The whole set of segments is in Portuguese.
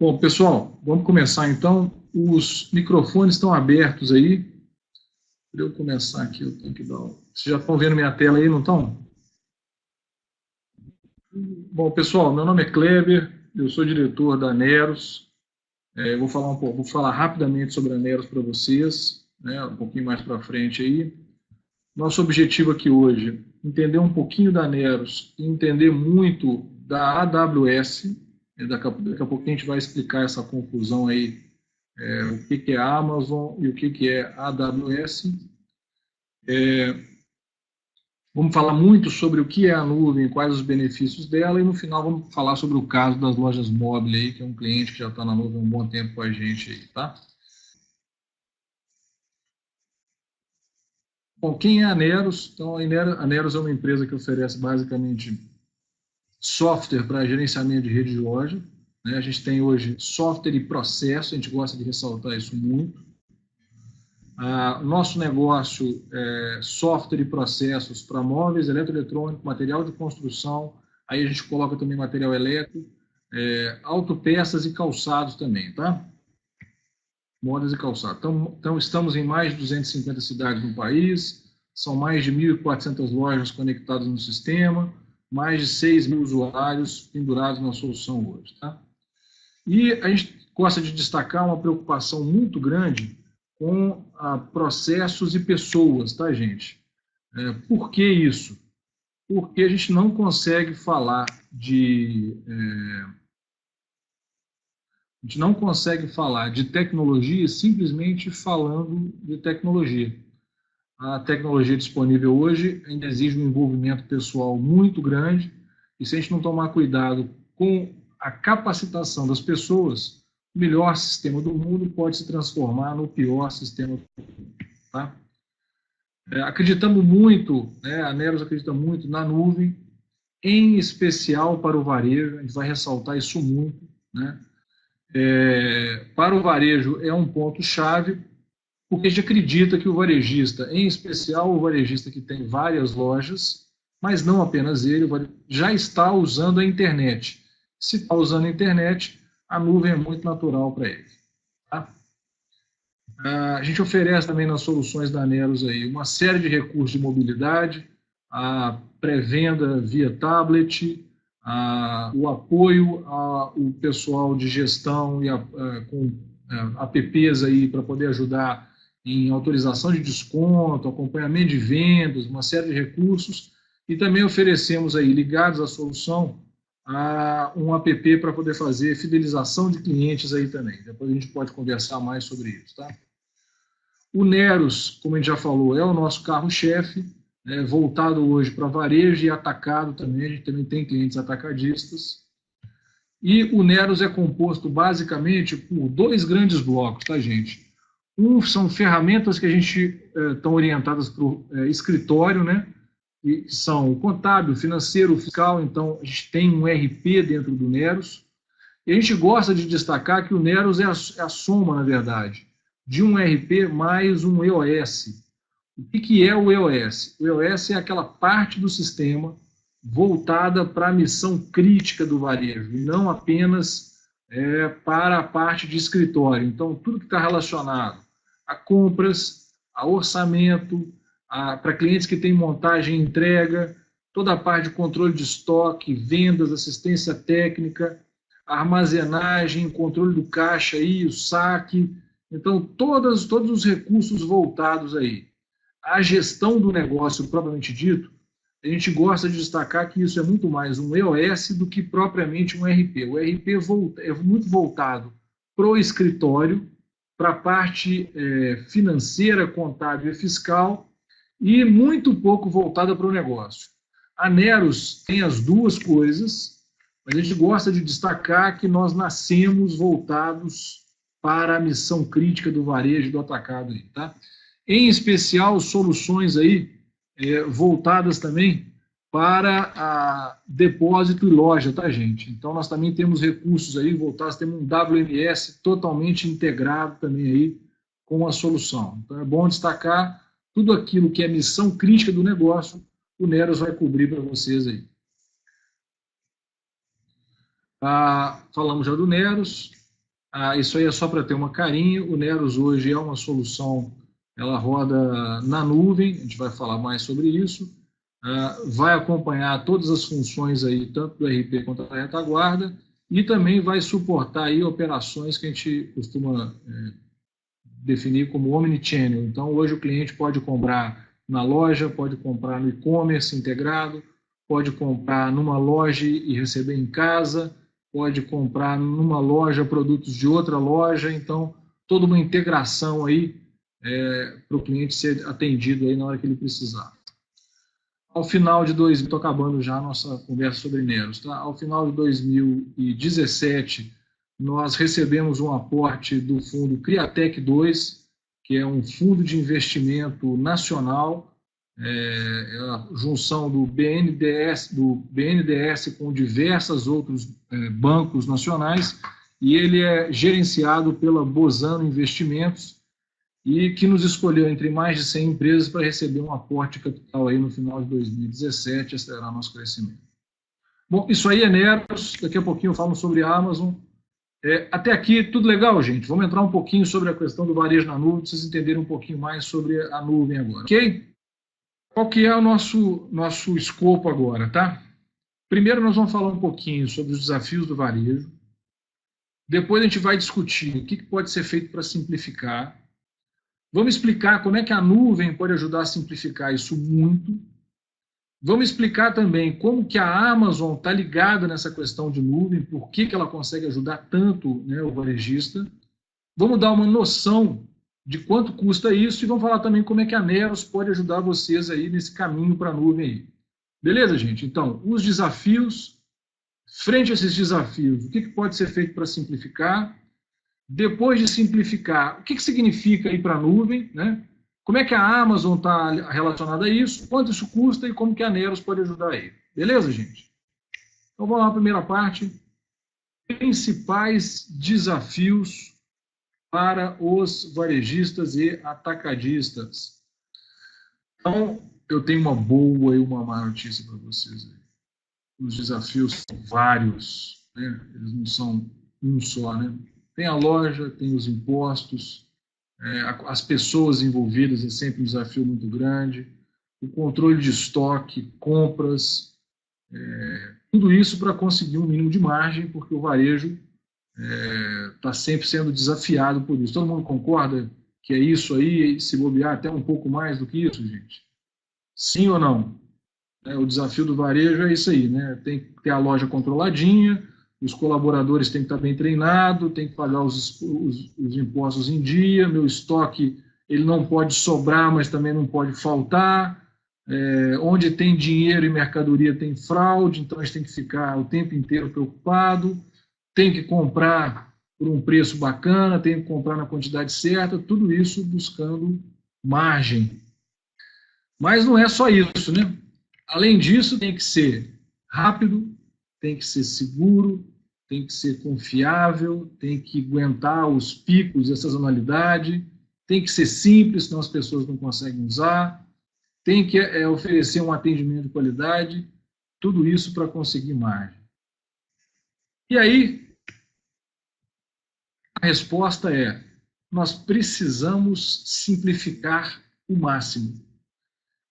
Bom, pessoal, vamos começar então. Os microfones estão abertos aí. Para eu começar aqui, eu tenho que dar. Vocês já estão vendo minha tela aí, não estão? Bom, pessoal, meu nome é Kleber, eu sou diretor da Neros. Eu vou falar vou falar rapidamente sobre a Neros para vocês, né, um pouquinho mais para frente aí. Nosso objetivo aqui hoje é entender um pouquinho da Neros e entender muito da AWS. Daqui a pouco a gente vai explicar essa confusão aí, o que é a Amazon e o que é a AWS. Vamos falar muito sobre o que é a nuvem, quais os benefícios dela, e no final vamos falar sobre o caso das lojas móveis aí, que é um cliente que já está na nuvem há um bom tempo com a gente aí, tá? Bom, quem é a Neros? Então, a Neros é uma empresa que oferece basicamente software para gerenciamento de rede de loja, né? A gente tem hoje software e processo, a gente gosta de ressaltar isso muito. Nosso negócio é software e processos para móveis, eletroeletrônico, material de construção, aí a gente coloca também material elétrico, autopeças e calçados também, tá? Modas e calçados. Então, estamos em mais de 250 cidades no país, são mais de 1.400 lojas conectadas no sistema, mais de 6.000 usuários pendurados na solução hoje, tá? E a gente gosta de destacar uma preocupação muito grande com processos e pessoas, tá, gente? Por que isso? Porque a gente não consegue falar a gente não consegue falar de tecnologia simplesmente falando de tecnologia. A tecnologia disponível hoje ainda exige um envolvimento pessoal muito grande, e se a gente não tomar cuidado com a capacitação das pessoas, o melhor sistema do mundo pode se transformar no pior sistema do mundo, tá? Acreditamos muito, né, a Neros acredita muito na nuvem, em especial para o varejo, a gente vai ressaltar isso muito, né? Para o varejo é um ponto-chave, porque a gente acredita que o varejista, em especial o varejista que tem várias lojas, mas não apenas ele, já está usando a internet. Se está usando a internet, a nuvem é muito natural para ele. Tá? A gente oferece também nas soluções da Neros aí uma série de recursos de mobilidade, a pré-venda via tablet, o apoio ao pessoal de gestão e com apps aí para poder ajudar em autorização de desconto, acompanhamento de vendas, uma série de recursos, e também oferecemos aí, ligados à solução, um app para poder fazer fidelização de clientes aí também. Depois a gente pode conversar mais sobre isso, tá? O Neros, como a gente já falou, é o nosso carro-chefe, voltado hoje para varejo e atacado também, a gente também tem clientes atacadistas. E o Neros é composto basicamente por dois grandes blocos, tá, gente? Um são ferramentas que a gente estão orientadas para o escritório, né? Que são o contábil, financeiro, fiscal, então a gente tem um RP dentro do Neros. E a gente gosta de destacar que o Neros é a soma, na verdade, de um RP mais um EOS. O que é o EOS? O EOS é aquela parte do sistema voltada para a missão crítica do varejo, e não apenas para a parte de escritório. Então, tudo que está relacionado a compras, a orçamento, para clientes que têm montagem e entrega, toda a parte de controle de estoque, vendas, assistência técnica, armazenagem, controle do caixa, aí, o saque. Então, todos os recursos voltados aí à gestão do negócio propriamente dito, a gente gosta de destacar que isso é muito mais um EOS do que propriamente um RP. O RP é muito voltado para o escritório, para a parte financeira, contábil e fiscal, e muito pouco voltada para o negócio. A Neros tem as duas coisas, mas a gente gosta de destacar que nós nascemos voltados para a missão crítica do varejo do atacado aí, tá? Em especial soluções aí voltadas também para depósito e loja, tá, gente? Então nós também temos recursos aí voltados, temos um WMS totalmente integrado também aí com a solução. Então é bom destacar tudo aquilo que é missão crítica do negócio, o Neros vai cobrir para vocês aí. Falamos já do Neros. Isso aí é só para ter uma carinha. O Neros hoje é uma solução, ela roda na nuvem, a gente vai falar mais sobre isso. Vai acompanhar todas as funções aí, tanto do RP quanto da retaguarda, e também vai suportar aí operações que a gente costuma definir como omnichannel. Então, hoje o cliente pode comprar na loja, pode comprar no e-commerce integrado, pode comprar numa loja e receber em casa, pode comprar numa loja produtos de outra loja. Então, toda uma integração aí para o cliente ser atendido aí na hora que ele precisar. Ao final de 2000, estou acabando já a nossa conversa sobre Neros, tá? Ao final de 2017, nós recebemos um aporte do fundo Criatec 2, que é um fundo de investimento nacional, é a junção do BNDES com diversos outros bancos nacionais, e ele é gerenciado pela Bozano Investimentos, e que nos escolheu entre mais de 100 empresas para receber um aporte de capital aí no final de 2017 e acelerar nosso crescimento. Bom, isso aí é Neros, daqui a pouquinho eu falo sobre a Amazon. Até aqui, tudo legal, gente? Vamos entrar um pouquinho sobre a questão do varejo na nuvem, para vocês entenderem um pouquinho mais sobre a nuvem agora, ok? Qual que é o nosso escopo agora, tá? Primeiro nós vamos falar um pouquinho sobre os desafios do varejo. Depois a gente vai discutir o que pode ser feito para simplificar. Vamos explicar como é que a nuvem pode ajudar a simplificar isso muito. Vamos explicar também como que a Amazon está ligada nessa questão de nuvem, por que ela consegue ajudar tanto, né, o varejista. Vamos dar uma noção de quanto custa isso e vamos falar também como é que a Neros pode ajudar vocês aí nesse caminho para a nuvem aí. Beleza, gente? Então, os desafios, frente a esses desafios, o que pode ser feito para simplificar? Depois de simplificar, o que significa ir para a nuvem, né? Como é que a Amazon está relacionada a isso, quanto isso custa e como que a Neros pode ajudar aí. Beleza, gente? Então vamos lá, primeira parte. Principais desafios para os varejistas e atacadistas. Então, eu tenho uma boa e uma má notícia para vocês aí. Os desafios são vários, né? Eles não são um só, né? Tem a loja, tem os impostos, as pessoas envolvidas é sempre um desafio muito grande, o controle de estoque, compras, tudo isso para conseguir um mínimo de margem, porque o varejo está sempre sendo desafiado por isso. Todo mundo concorda que é isso aí, se bobear até um pouco mais do que isso, gente? Sim ou não? O desafio do varejo é isso aí, né? Tem que ter a loja controladinha, os colaboradores têm que estar bem treinados, tem que pagar os impostos em dia, meu estoque ele não pode sobrar, mas também não pode faltar. Onde tem dinheiro e mercadoria tem fraude, então a gente tem que ficar o tempo inteiro preocupado, tem que comprar por um preço bacana, tem que comprar na quantidade certa, tudo isso buscando margem. Mas não é só isso, né? Além disso, tem que ser rápido, tem que ser seguro, tem que ser confiável, tem que aguentar os picos, a sazonalidade, tem que ser simples, senão as pessoas não conseguem usar, tem que oferecer um atendimento de qualidade, tudo isso para conseguir margem. E aí, a resposta é, nós precisamos simplificar o máximo.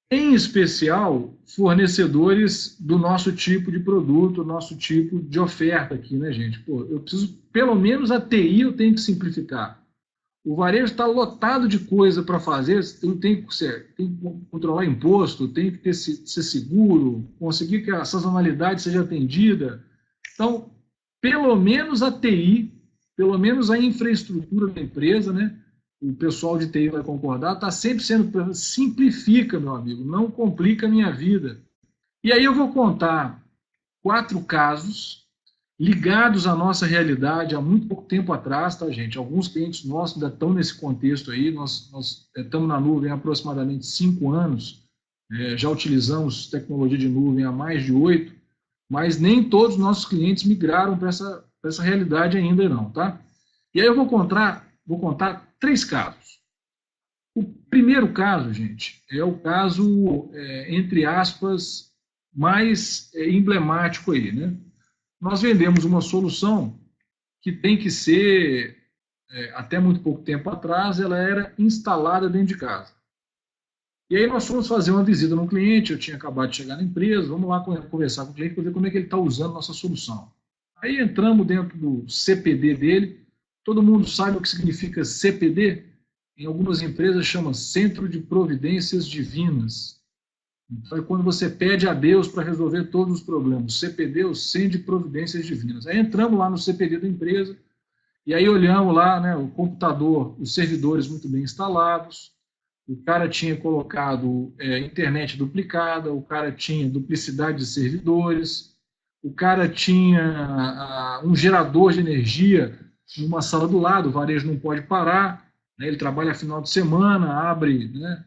Em especial, fornecedores do nosso tipo de produto, nosso tipo de oferta aqui, né, gente? Pô, eu preciso, pelo menos a TI eu tenho que simplificar. O varejo está lotado de coisa para fazer, tem que controlar imposto, tem que ser seguro, conseguir que a sazonalidade seja atendida. Então, pelo menos a TI, pelo menos a infraestrutura da empresa, né? O pessoal de TI vai concordar, está sempre sendo, simplifica, meu amigo, não complica a minha vida. E aí eu vou contar 4 casos ligados à nossa realidade há muito pouco tempo atrás, tá, gente? Alguns clientes nossos ainda estão nesse contexto aí, nós estamos na nuvem há aproximadamente 5 anos, já utilizamos tecnologia de nuvem há mais de 8, mas nem todos os nossos clientes migraram para essa realidade ainda não, tá? E aí eu vou contar 3 casos. primeiro caso, gente, é o caso, entre aspas, mais emblemático aí, né? Nós vendemos uma solução que tem que ser, até muito pouco tempo atrás, ela era instalada dentro de casa. E aí nós fomos fazer uma visita no cliente, eu tinha acabado de chegar na empresa, vamos lá conversar com o cliente para ver como é que ele está usando a nossa solução. Aí entramos dentro do CPD dele, todo mundo sabe o que significa CPD? Em algumas empresas chama Centro de Providências Divinas. Então é quando você pede a Deus para resolver todos os problemas. O CPD é o Centro de Providências Divinas. Aí entramos lá no CPD da empresa, e aí olhamos lá, né, o computador, os servidores muito bem instalados, o cara tinha colocado internet duplicada, o cara tinha duplicidade de servidores, o cara tinha um gerador de energia numa sala do lado, o varejo não pode parar, né, ele trabalha final de semana, abre, né,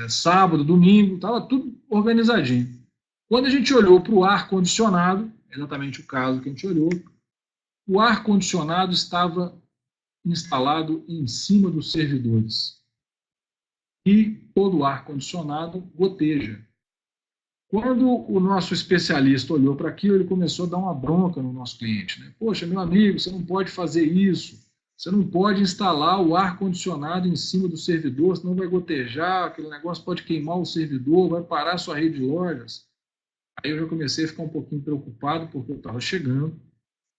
sábado, domingo, estava tudo organizadinho. Quando a gente olhou para o ar-condicionado, exatamente o caso que a gente olhou, o ar-condicionado estava instalado em cima dos servidores. E todo o ar-condicionado goteja. Quando o nosso especialista olhou para aquilo, ele começou a dar uma bronca no nosso cliente. Né? Poxa, meu amigo, você não pode fazer isso. Você não pode instalar o ar-condicionado em cima do servidor, senão vai gotejar, aquele negócio pode queimar o servidor, vai parar a sua rede de lojas. Aí eu já comecei a ficar um pouquinho preocupado, porque eu estava chegando,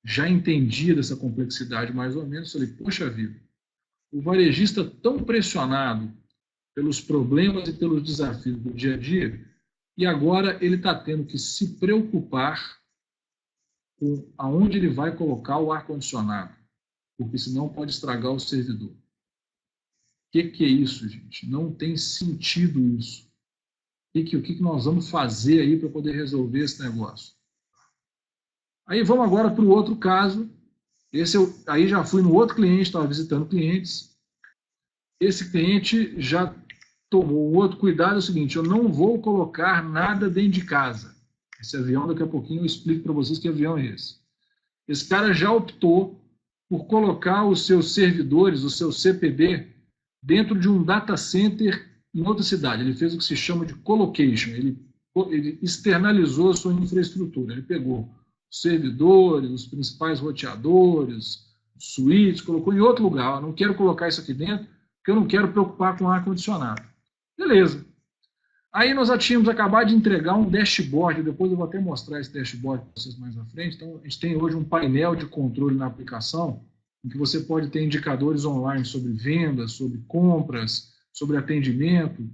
já entendia dessa complexidade mais ou menos, falei, poxa vida, o varejista tão pressionado pelos problemas e pelos desafios do dia a dia, e agora ele está tendo que se preocupar com aonde ele vai colocar o ar-condicionado, porque senão pode estragar o servidor. O que é isso, gente? Não tem sentido isso. O que nós vamos fazer aí para poder resolver esse negócio? Aí vamos agora para o outro caso. Aí já fui no outro cliente, estava visitando clientes. Esse cliente já tomou outro cuidado, é o seguinte, eu não vou colocar nada dentro de casa. Esse avião, daqui a pouquinho eu explico para vocês que avião é esse. Esse cara já optou por colocar os seus servidores, o seu CPD, dentro de um data center em outra cidade. Ele fez o que se chama de colocation, ele externalizou a sua infraestrutura, ele pegou os servidores, os principais roteadores, os suítes, colocou em outro lugar. Eu não quero colocar isso aqui dentro, porque eu não quero preocupar com ar-condicionado. Beleza. Aí nós já tínhamos acabado de entregar um dashboard, depois eu vou até mostrar esse dashboard para vocês mais à frente. Então, a gente tem hoje um painel de controle na aplicação, em que você pode ter indicadores online sobre vendas, sobre compras, sobre atendimento.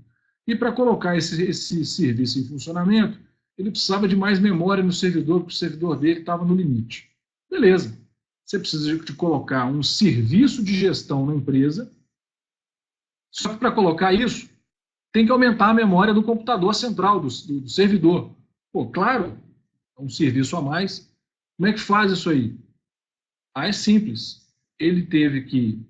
E para colocar esse serviço em funcionamento, ele precisava de mais memória no servidor, porque o servidor dele estava no limite. Beleza. Você precisa de colocar um serviço de gestão na empresa, só que para colocar isso, tem que aumentar a memória do computador central, do servidor. Pô, claro, é um serviço a mais. Como é que faz isso aí? É simples. Ele teve que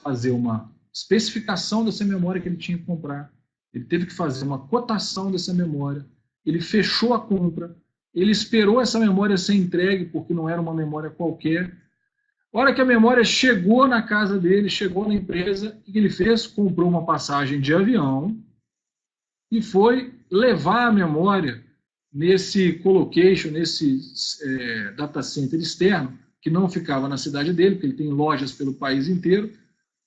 fazer uma especificação dessa memória que ele tinha que comprar, ele teve que fazer uma cotação dessa memória, ele fechou a compra, ele esperou essa memória ser entregue, porque não era uma memória qualquer. A hora que a memória chegou na casa dele, chegou na empresa, o que ele fez? Comprou uma passagem de avião, e foi levar a memória nesse colocation, nesse data center externo, que não ficava na cidade dele, porque ele tem lojas pelo país inteiro,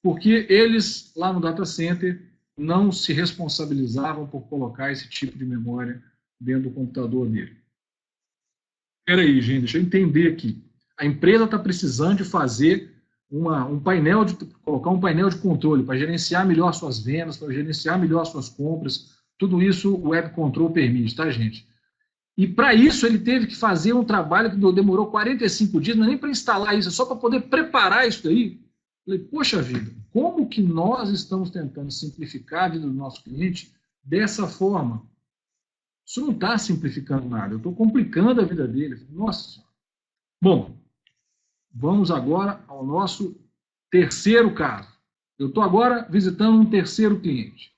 porque eles, lá no data center, não se responsabilizavam por colocar esse tipo de memória dentro do computador dele. Espera aí, gente, deixa eu entender aqui. A empresa está precisando de fazer colocar um painel de controle para gerenciar melhor suas vendas, para gerenciar melhor suas compras. Tudo isso o Web Control permite, tá, gente? E para isso ele teve que fazer um trabalho que demorou 45 dias, não é nem para instalar isso, é só para poder preparar isso daí. Falei, poxa vida, como que nós estamos tentando simplificar a vida do nosso cliente dessa forma? Isso não está simplificando nada, eu estou complicando a vida dele. Nossa Senhora. Bom, vamos agora ao nosso terceiro caso. Eu estou agora visitando um terceiro cliente.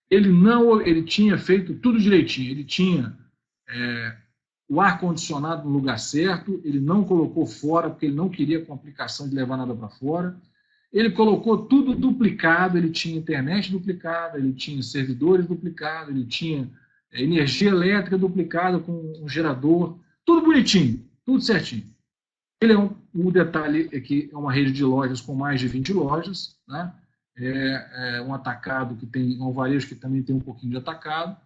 Ele tinha feito tudo direitinho, ele tinha o ar-condicionado no lugar certo, ele não colocou fora, porque ele não queria complicação de levar nada para fora, Ele colocou tudo duplicado, ele tinha internet duplicada, ele tinha servidores duplicados, ele tinha energia elétrica duplicada com um gerador, tudo bonitinho, tudo certinho. Ele um detalhe é que é uma rede de lojas com mais de 20 lojas, né? É um atacado que tem, um varejo que também tem um pouquinho de atacado.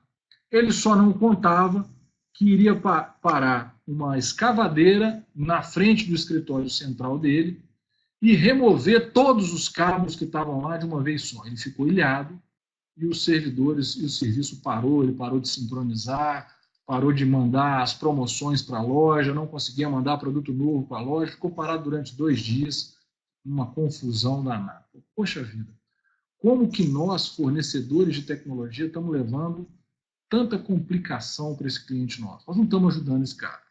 Ele só não contava que iria parar uma escavadeira na frente do escritório central dele e remover todos os cabos que estavam lá de uma vez só. Ele ficou ilhado e os servidores, e o serviço parou, ele parou de sincronizar, parou de mandar as promoções para a loja, não conseguia mandar produto novo para a loja, ficou parado durante 2 dias, uma confusão danada. Poxa vida, como que nós, fornecedores de tecnologia, estamos levando tanta complicação para esse cliente nosso? Nós não estamos ajudando esse cara.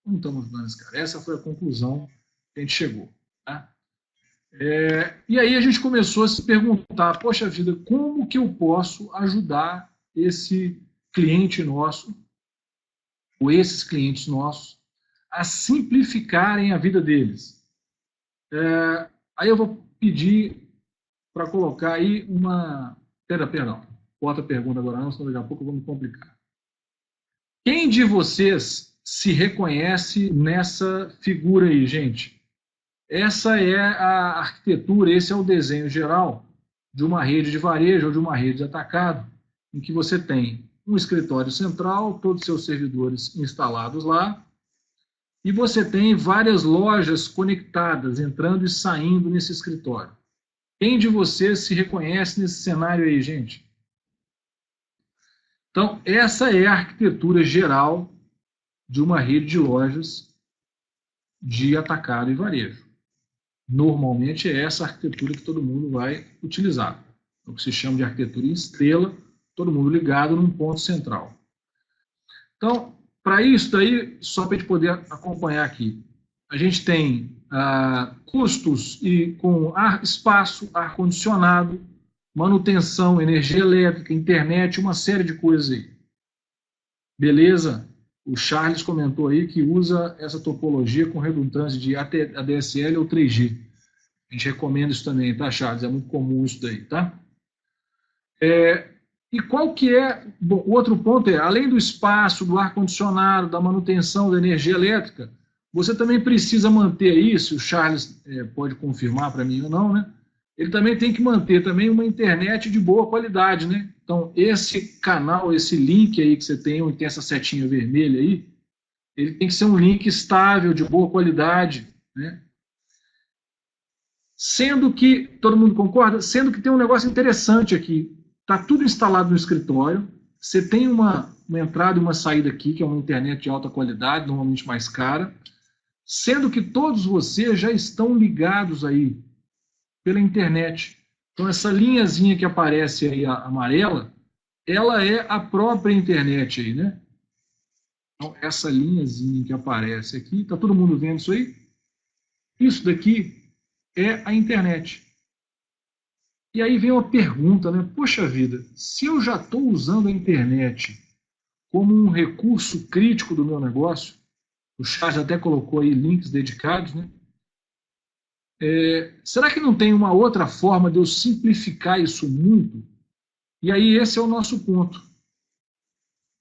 Não estamos ajudando esse cara. Essa foi a conclusão que a gente chegou. Tá? E aí a gente começou a se perguntar, poxa vida, como que eu posso ajudar esse cliente nosso, ou esses clientes nossos, a simplificarem a vida deles? Aí eu vou pedir para colocar aí uma... Perdão, bota a pergunta agora não, senão daqui a pouco eu vou me complicar. Quem de vocês se reconhece nessa figura aí, gente? Essa é a arquitetura, esse é o desenho geral de uma rede de varejo ou de uma rede de atacado, em que você tem um escritório central, todos os seus servidores instalados lá, e você tem várias lojas conectadas, entrando e saindo nesse escritório. Quem de vocês se reconhece nesse cenário aí, gente? Então, essa é a arquitetura geral de uma rede de lojas de atacado e varejo. Normalmente é essa arquitetura que todo mundo vai utilizar. É o que se chama de arquitetura em estrela, todo mundo ligado num ponto central. Então, para isso daí, só para a gente poder acompanhar aqui, a gente tem custos com espaço, ar-condicionado, manutenção, energia elétrica, internet, uma série de coisas aí. Beleza? O Charles comentou aí que usa essa topologia com redundância de ADSL ou 3G. A gente recomenda isso também, tá, Charles? É muito comum isso daí, tá? E qual que é... Bom, o outro ponto é, além do espaço, do ar-condicionado, da manutenção da energia elétrica, você também precisa manter aí, se o Charles pode confirmar para mim ou não, né? Ele também tem que manter também uma internet de boa qualidade, né? Então, esse canal, esse link aí que você tem, onde tem essa setinha vermelha aí, ele tem que ser um link estável, de boa qualidade, né? Sendo que, todo mundo concorda? Sendo que tem um negócio interessante aqui. Está tudo instalado no escritório, você tem uma entrada e uma saída aqui, que é uma internet de alta qualidade, normalmente mais cara, sendo que todos vocês já estão ligados aí pela internet. Então, essa linhazinha que aparece aí, a amarela, ela é a própria internet aí, né? Então, essa linhazinha que aparece aqui, tá todo mundo vendo isso aí? Isso daqui é a internet. E aí vem uma pergunta, né? Poxa vida, se eu já estou usando a internet como um recurso crítico do meu negócio, o Charles até colocou aí links dedicados, né? Será que não tem uma outra forma de eu simplificar isso muito? E aí esse é o nosso ponto.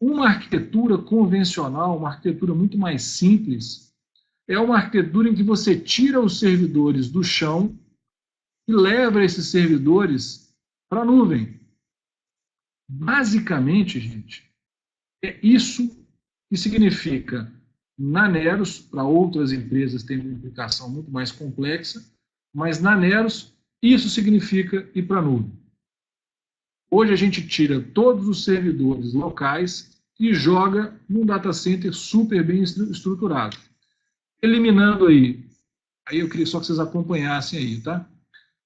Uma arquitetura convencional, uma arquitetura muito mais simples, é uma arquitetura em que você tira os servidores do chão e leva esses servidores para a nuvem. Basicamente, gente, é isso que significa na Neros, para outras empresas tem uma implicação muito mais complexa, mas na Neros isso significa ir para a nuvem. Hoje a gente tira todos os servidores locais e joga num data center super bem estruturado. Eliminando aí eu queria só que vocês acompanhassem aí, tá?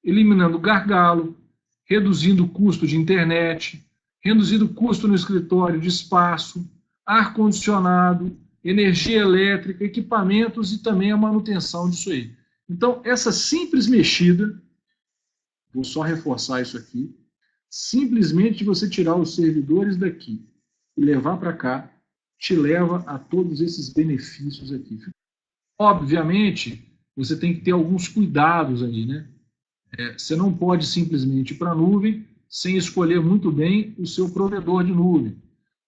Eliminando gargalo, reduzindo o custo de internet, reduzindo o custo no escritório de espaço, ar-condicionado, energia elétrica, equipamentos e também a manutenção disso aí. Então, essa simples mexida, vou só reforçar isso aqui, simplesmente você tirar os servidores daqui e levar para cá, te leva a todos esses benefícios aqui. Obviamente, você tem que ter alguns cuidados aí, né? Você não pode simplesmente ir para a nuvem sem escolher muito bem o seu provedor de nuvem.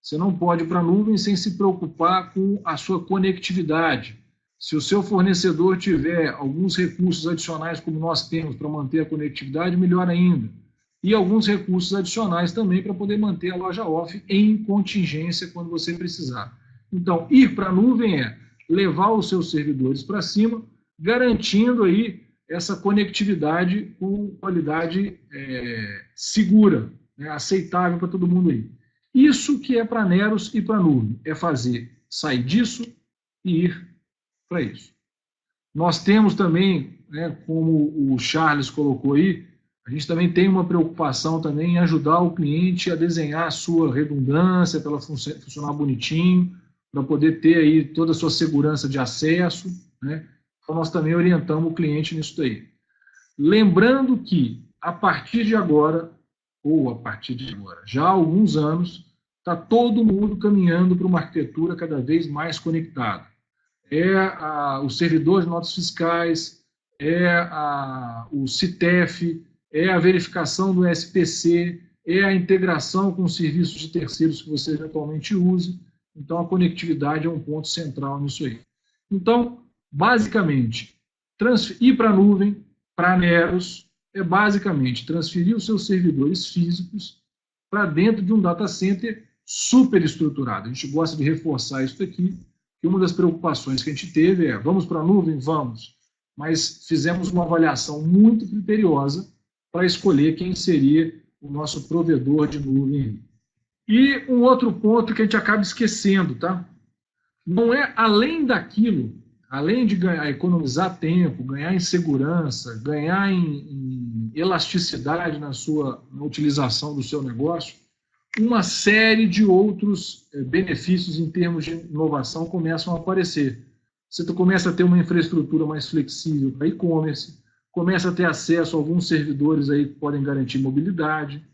Você não pode ir para a nuvem sem se preocupar com a sua conectividade. Se o seu fornecedor tiver alguns recursos adicionais, como nós temos, para manter a conectividade, melhor ainda. E alguns recursos adicionais também para poder manter a loja off em contingência quando você precisar. Então, ir para a nuvem é levar os seus servidores para cima, garantindo aí essa conectividade com qualidade segura, né, aceitável para todo mundo aí. Isso que é para Neros e para nuvem, é fazer sair disso e ir para isso. Nós temos também, né, como o Charles colocou aí, a gente também tem uma preocupação também em ajudar o cliente a desenhar a sua redundância para ela funcionar bonitinho, para poder ter aí toda a sua segurança de acesso, né? Então nós também orientamos o cliente nisso daí. Lembrando que a partir de agora, já há alguns anos, está todo mundo caminhando para uma arquitetura cada vez mais conectada. Os servidores de notas fiscais, o CITEF, a verificação do SPC, a integração com os serviços de terceiros que você eventualmente use. Então, a conectividade é um ponto central nisso aí. Então, basicamente, ir para a nuvem, para Neros, é basicamente transferir os seus servidores físicos para dentro de um data center super estruturado. A gente gosta de reforçar isso aqui, que uma das preocupações que a gente teve é, vamos para a nuvem? Vamos. Mas fizemos uma avaliação muito criteriosa para escolher quem seria o nosso provedor de nuvem. E um outro ponto que a gente acaba esquecendo, tá? Não é além daquilo, além de economizar tempo, ganhar em segurança, ganhar em elasticidade na utilização do seu negócio, uma série de outros benefícios em termos de inovação começam a aparecer. Você começa a ter uma infraestrutura mais flexível para e-commerce, começa a ter acesso a alguns servidores aí que podem garantir mobilidade,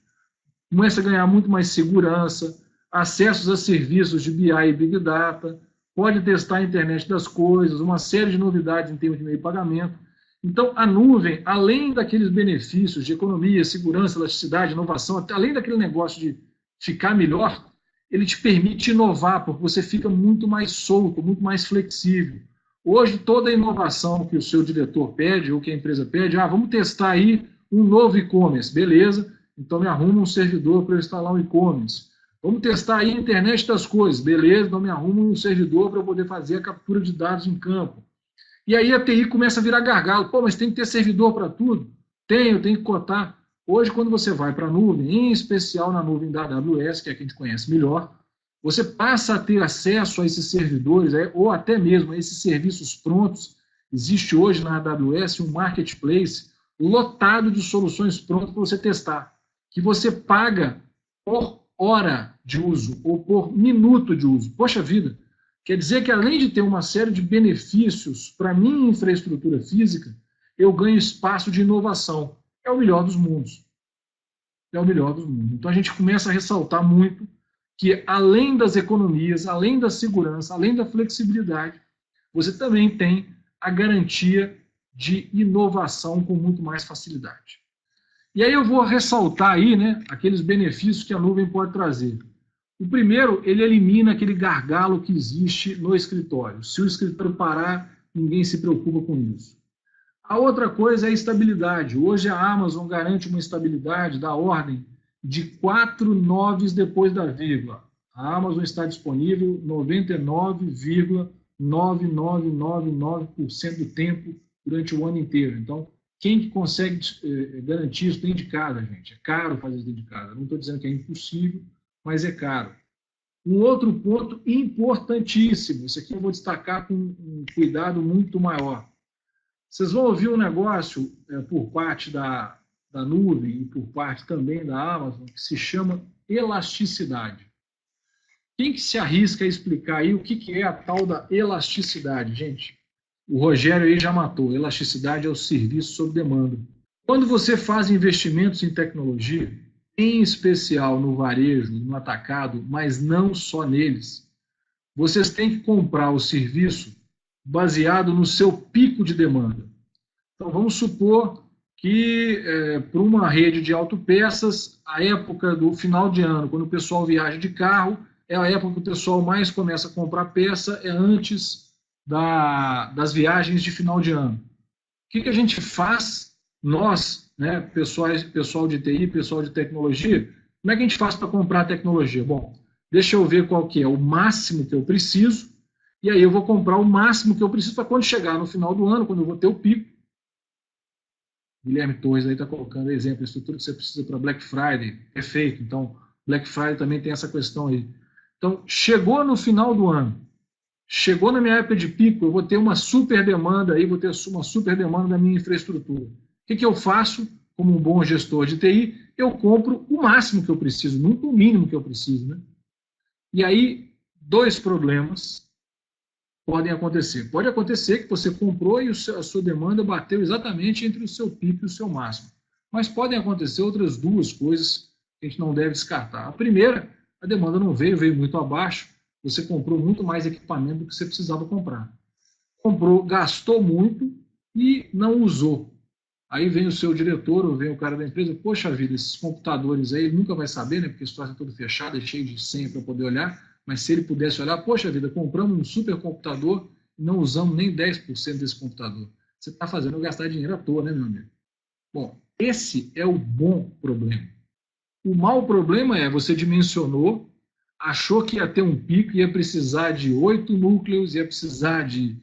começa a ganhar muito mais segurança, acessos a serviços de BI e Big Data, pode testar a internet das coisas, uma série de novidades em termos de meio de pagamento. Então, a nuvem, além daqueles benefícios de economia, segurança, elasticidade, inovação, além daquele negócio de ficar melhor, ele te permite inovar, porque você fica muito mais solto, muito mais flexível. Hoje, toda a inovação que o seu diretor pede, ou que a empresa pede, vamos testar aí um novo e-commerce, beleza, então me arruma um servidor para eu instalar um e-commerce. Vamos testar aí a internet das coisas, beleza, então me arruma um servidor para eu poder fazer a captura de dados em campo. E aí a TI começa a virar gargalo, mas tem que ter servidor para tudo? Tenho que cotar. Hoje, quando você vai para a nuvem, em especial na nuvem da AWS, que é a que a gente conhece melhor, você passa a ter acesso a esses servidores, ou até mesmo a esses serviços prontos. Existe hoje na AWS um marketplace lotado de soluções prontas para você testar, que você paga por hora de uso ou por minuto de uso. Poxa vida, quer dizer que além de ter uma série de benefícios para a minha infraestrutura física, eu ganho espaço de inovação. É o melhor dos mundos. É o melhor dos mundos. Então a gente começa a ressaltar muito que além das economias, além da segurança, além da flexibilidade, você também tem a garantia de inovação com muito mais facilidade. E aí eu vou ressaltar aí, né, aqueles benefícios que a nuvem pode trazer. O primeiro, ele elimina aquele gargalo que existe no escritório. Se o escritório parar, ninguém se preocupa com isso. A outra coisa é a estabilidade. Hoje a Amazon garante uma estabilidade da ordem de 4 noves depois da vírgula. A Amazon está disponível 99,9999% do tempo durante o ano inteiro. Então, quem consegue garantir isso dentro de casa, gente? É caro fazer isso dentro de casa. Não estou dizendo que é impossível, mas é caro. Um outro ponto importantíssimo, isso aqui eu vou destacar com um cuidado muito maior. Vocês vão ouvir um negócio por parte da nuvem e por parte também da Amazon que se chama elasticidade. Quem que se arrisca a explicar aí o que é a tal da elasticidade, gente? O Rogério aí já matou. Elasticidade é o serviço sob demanda. Quando você faz investimentos em tecnologia, em especial no varejo, no atacado, mas não só neles, vocês têm que comprar o serviço baseado no seu pico de demanda. Então, vamos supor que para uma rede de autopeças, a época do final de ano, quando o pessoal viaja de carro, é a época que o pessoal mais começa a comprar peça, é antes das viagens de final de ano. O que a gente faz, nós, né, pessoal de TI, pessoal de tecnologia, como é que a gente faz para comprar tecnologia? Bom, deixa eu ver qual que é o máximo que eu preciso, e aí eu vou comprar o máximo que eu preciso para quando chegar no final do ano, quando eu vou ter o pico. Guilherme Torres aí está colocando exemplo, isso tudo que você precisa para Black Friday, perfeito. Então, Black Friday também tem essa questão aí. Então, chegou no final do ano, chegou na minha época de pico, eu vou ter uma super demanda aí, vou ter uma super demanda da minha infraestrutura. O que eu faço como um bom gestor de TI? Eu compro o máximo que eu preciso, nunca o mínimo que eu preciso, né? E aí, dois problemas podem acontecer. Pode acontecer que você comprou e a sua demanda bateu exatamente entre o seu pico e o seu máximo. Mas podem acontecer outras duas coisas que a gente não deve descartar. A primeira, a demanda não veio muito abaixo, você comprou muito mais equipamento do que você precisava comprar. Comprou, gastou muito e não usou. Aí vem o seu diretor ou vem o cara da empresa, poxa vida, esses computadores aí, ele nunca vai saber, né, porque a situação é toda fechada, é cheio de senha para poder olhar, mas se ele pudesse olhar, poxa vida, compramos um supercomputador e não usamos nem 10% desse computador. Você está fazendo eu gastar dinheiro à toa, né, meu amigo? Bom, esse é o bom problema. O mau problema é, você dimensionou, achou que ia ter um pico, ia precisar de 8 núcleos, ia precisar de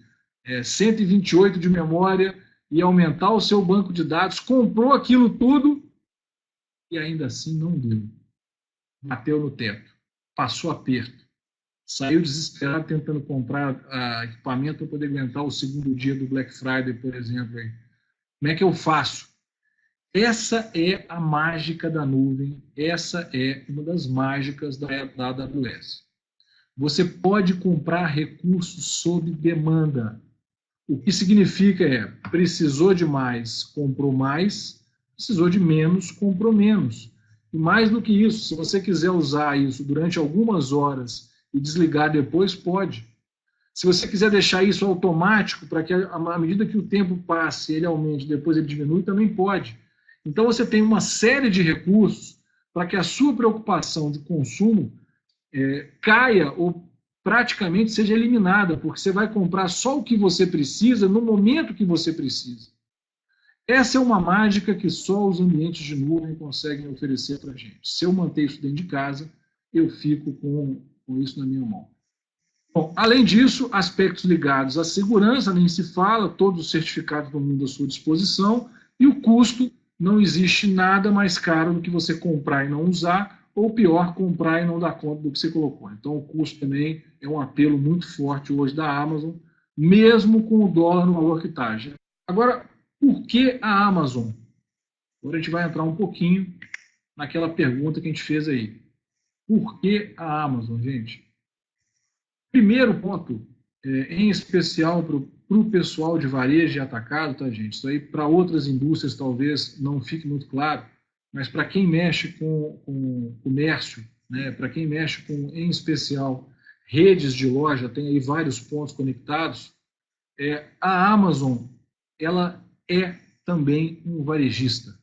128 de memória, ia aumentar o seu banco de dados, comprou aquilo tudo e ainda assim não deu. Bateu no teto, passou aperto. Saiu desesperado tentando comprar equipamento para poder aguentar o segundo dia do Black Friday, por exemplo. Aí. Como é que eu faço? Essa é a mágica da nuvem, essa é uma das mágicas da AWS. Você pode comprar recursos sob demanda. O que significa precisou de mais, comprou mais, precisou de menos, comprou menos. E mais do que isso, se você quiser usar isso durante algumas horas e desligar depois, pode. Se você quiser deixar isso automático, para que à medida que o tempo passe, ele aumente, depois ele diminui, também pode. Então você tem uma série de recursos para que a sua preocupação de consumo caia ou praticamente seja eliminada, porque você vai comprar só o que você precisa no momento que você precisa. Essa é uma mágica que só os ambientes de nuvem conseguem oferecer para a gente. Se eu manter isso dentro de casa, eu fico com isso na minha mão. Bom, além disso, aspectos ligados à segurança, nem se fala, todos os certificados do mundo à sua disposição, e o custo, não existe nada mais caro do que você comprar e não usar, ou pior, comprar e não dar conta do que você colocou. Então, o custo também é um apelo muito forte hoje da Amazon, mesmo com o dólar no valor que está. Agora, por que a Amazon? Agora a gente vai entrar um pouquinho naquela pergunta que a gente fez aí. Por que a Amazon, gente? Primeiro ponto, em especial para o pessoal de varejo e atacado, tá, gente? Isso aí para outras indústrias talvez não fique muito claro, mas para quem mexe com comércio, né, para quem mexe com, em especial, redes de loja, tem aí vários pontos conectados, a Amazon, ela é também um varejista.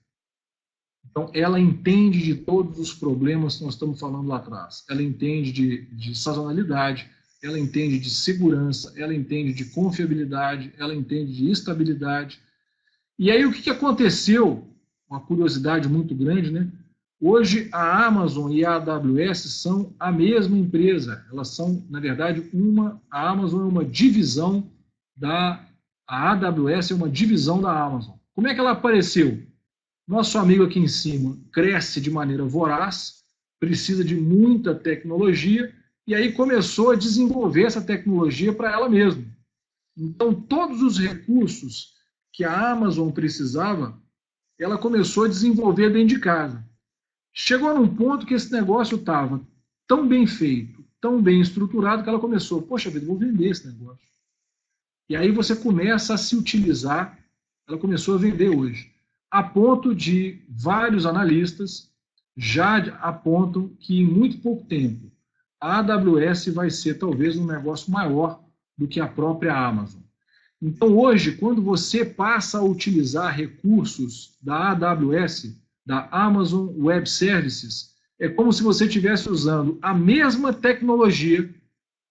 Então, ela entende de todos os problemas que nós estamos falando lá atrás. Ela entende de sazonalidade, ela entende de segurança, ela entende de confiabilidade, ela entende de estabilidade. E aí, o que aconteceu? Uma curiosidade muito grande, né? Hoje, a Amazon e a AWS são a mesma empresa. Elas são, na verdade, a Amazon é uma divisão a AWS é uma divisão da Amazon. Como é que ela apareceu? Nosso amigo aqui em cima cresce de maneira voraz, precisa de muita tecnologia, e aí começou a desenvolver essa tecnologia para ela mesma. Então, todos os recursos que a Amazon precisava, ela começou a desenvolver dentro de casa. Chegou num ponto que esse negócio estava tão bem feito, tão bem estruturado, que ela começou, poxa vida, vou vender esse negócio. E aí você começa a se utilizar, ela começou a vender hoje, a ponto de vários analistas já apontam que em muito pouco tempo a AWS vai ser talvez um negócio maior do que a própria Amazon. Então, hoje, quando você passa a utilizar recursos da AWS, da Amazon Web Services, é como se você estivesse usando a mesma tecnologia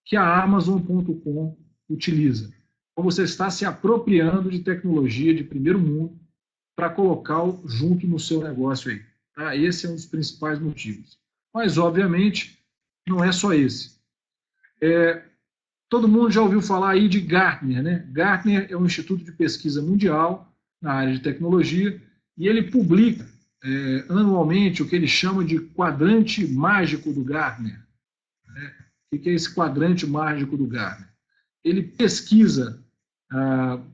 que a Amazon.com utiliza. Então, você está se apropriando de tecnologia de primeiro mundo para colocar junto no seu negócio aí. Tá? Esse é um dos principais motivos. Mas, obviamente, não é só esse. Todo mundo já ouviu falar aí de Gartner, né? Gartner é um instituto de pesquisa mundial na área de tecnologia e ele publica anualmente o que ele chama de quadrante mágico do Gartner. Né? O que é esse quadrante mágico do Gartner? Ele pesquisa